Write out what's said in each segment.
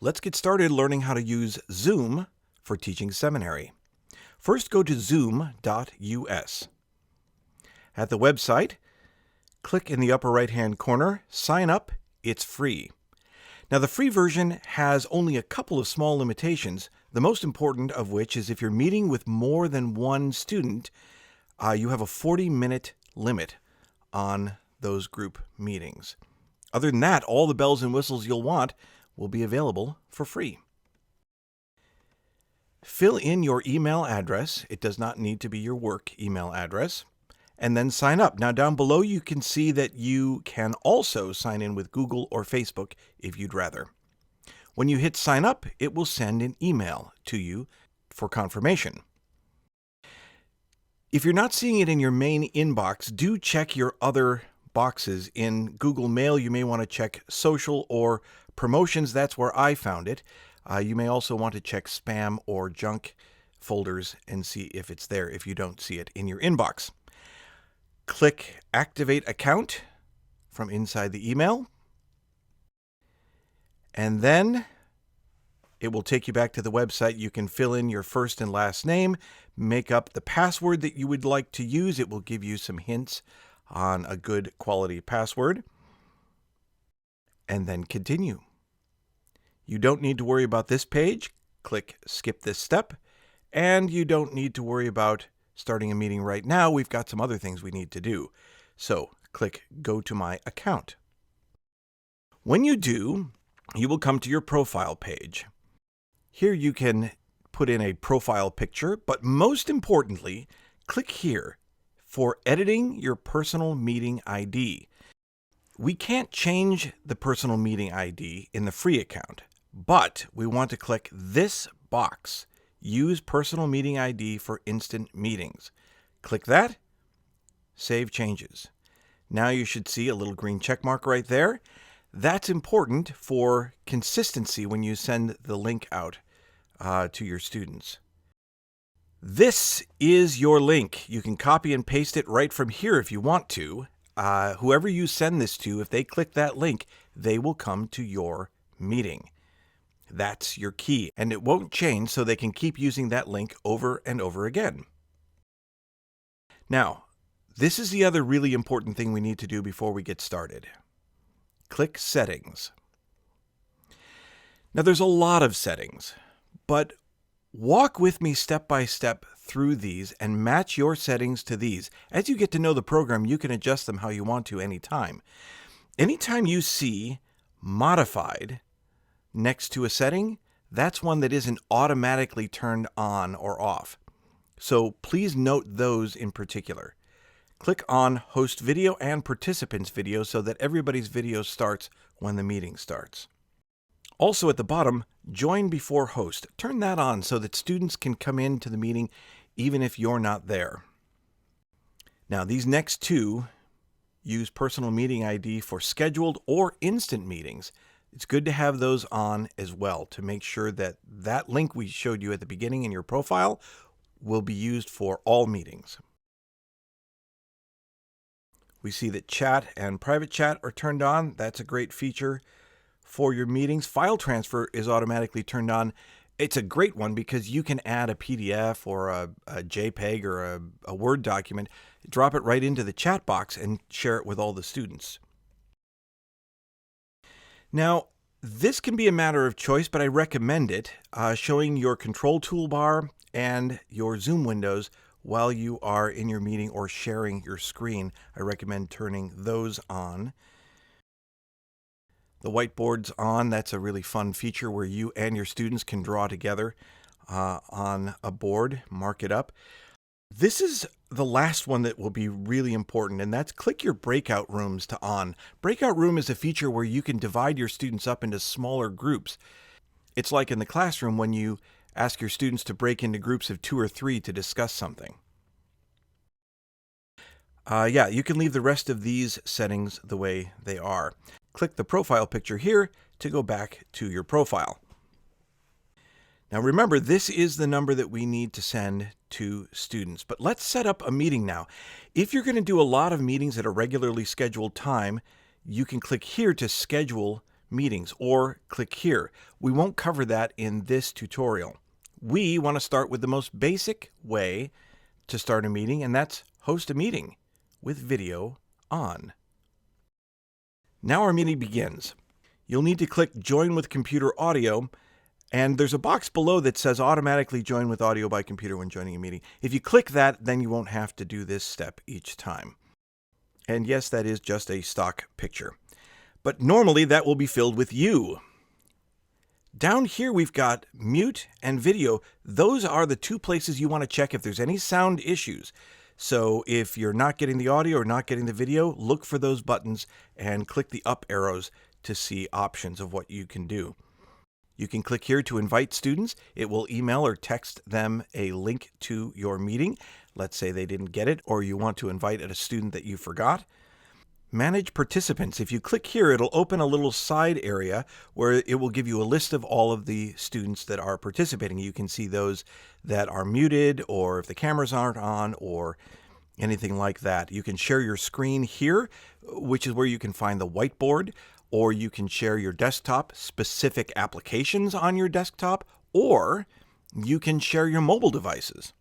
Let's get started learning how to use Zoom for teaching seminary. First, go to zoom.us. At the website, click in the upper right-hand corner, Sign Up. It's free. Now, the free version has only a couple of small limitations, the most important of which is if you're meeting with more than one student, you have a 40-minute limit on those group meetings. Other than that, all the bells and whistles you'll want will be available for free. Fill in your email address. It does not need to be your work email address. And then sign up. Now, down below, you can see that you can also sign in with Google or Facebook if you'd rather. When you hit sign up, it will send an email to you for confirmation. If you're not seeing it in your main inbox, do check your other boxes. In Google Mail, you may want to check social or promotions. That's where I found it. You may also want to check spam or junk folders and see if it's there if you don't see it in your inbox. Click Activate Account from inside the email. And then it will take you back to the website. You can fill in your first and last name, make up the password that you would like to use. It will give you some hints on a good quality password. And then continue. You don't need to worry about this page. Click Skip this step. And you don't need to worry about starting a meeting right now. We've got some other things we need to do. So click Go to My Account. When you do, you will come to your profile page. Here you can put in a profile picture, but most importantly, click here for editing your personal meeting ID. We can't change the personal meeting ID in the free account, but we want to click this box, Use Personal Meeting ID for Instant Meetings. Click that, Save Changes. Now you should see a little green check mark right there. That's important for consistency when you send the link out to your students. This is your link. You can copy and paste it right from here if you want to. Whoever you send this to, if they click that link, they will come to your meeting. That's your key, and it won't change, so they can keep using that link over and over again. Now, this is the other really important thing we need to do before we get started. Click Settings. Now, there's a lot of settings, but walk with me step by step through these and match your settings to these. As you get to know the program, you can adjust them how you want to anytime. Anytime you see Modified next to a setting, that's one that isn't automatically turned on or off. So please note those in particular. Click on Host Video and Participants Video so that everybody's video starts when the meeting starts. Also at the bottom, Join Before Host. Turn that on so that students can come into the meeting even if you're not there. Now, these next two use Personal Meeting ID for scheduled or instant meetings. It's good to have those on as well to make sure that that link we showed you at the beginning in your profile will be used for all meetings. We see that chat and private chat are turned on. That's a great feature for your meetings. File transfer is automatically turned on. It's a great one because you can add a PDF or a JPEG or a Word document, drop it right into the chat box and share it with all the students. Now, this can be a matter of choice, but I recommend it, showing your control toolbar and your Zoom windows while you are in your meeting or sharing your screen. I recommend turning those on. The whiteboard's on. That's a really fun feature where you and your students can draw together on a board, mark it up. This is the last one that will be really important, and that's click your breakout rooms to on. Breakout room is a feature where you can divide your students up into smaller groups. It's like in the classroom when you ask your students to break into groups of 2 or 3 to discuss something. You can leave the rest of these settings the way they are. Click the profile picture here to go back to your profile. Now remember, this is the number that we need to send to students. But let's set up a meeting now. If you're going to do a lot of meetings at a regularly scheduled time, you can click here to schedule meetings, or click here. We won't cover that in this tutorial. We want to start with the most basic way to start a meeting, and that's host a meeting with video on. Now our meeting begins. You'll need to click Join with Computer Audio, and there's a box below that says Automatically Join with Audio by Computer when joining a meeting. If you click that, then you won't have to do this step each time. And yes, that is just a stock picture. But normally that will be filled with you. Down here we've got mute and video. Those are the two places you want to check if there's any sound issues. So if you're not getting the audio or not getting the video, look for those buttons and click the up arrows to see options of what you can do. You can click here to invite students. It will email or text them a link to your meeting. Let's say they didn't get it, or you want to invite a student that you forgot. Manage participants. If you click here, it'll open a little side area where it will give you a list of all of the students that are participating. You can see those that are muted, or if the cameras aren't on, or anything like that. You can share your screen here, which is where you can find the whiteboard, or you can share your desktop, specific applications on your desktop, or you can share your mobile devices.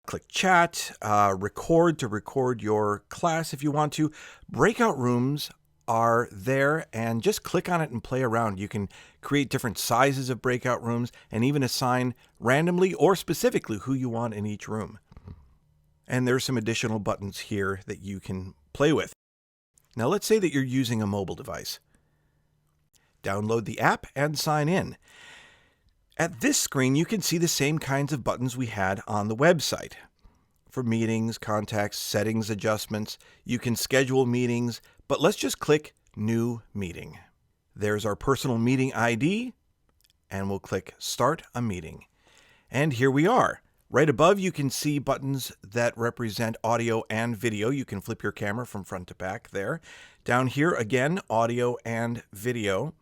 Click chat, record to record your class if you want to. Breakout rooms are there, and just click on it and play around. You can create different sizes of breakout rooms and even assign randomly or specifically who you want in each room. And there's some additional buttons here that you can play with. Now let's say that you're using a mobile device. Download the app and sign in. At this screen, you can see the same kinds of buttons we had on the website. For meetings, contacts, settings, adjustments, you can schedule meetings, but let's just click New Meeting. There's our personal meeting ID, and we'll click Start a Meeting. And here we are. Right above, you can see buttons that represent audio and video. You can flip your camera from front to back there. Down here, again, audio and video.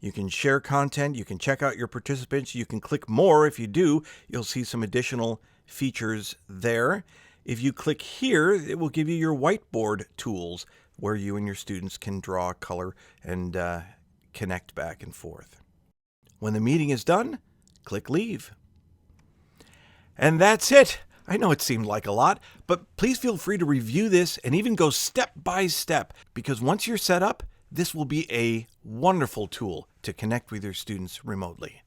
You can share content, you can check out your participants, you can click more. If you do, you'll see some additional features there. If you click here, it will give you your whiteboard tools where you and your students can draw, color, and connect back and forth. When the meeting is done, click Leave. And that's it. I know it seemed like a lot, but please feel free to review this and even go step by step, because once you're set up, this will be a wonderful tool to connect with your students remotely.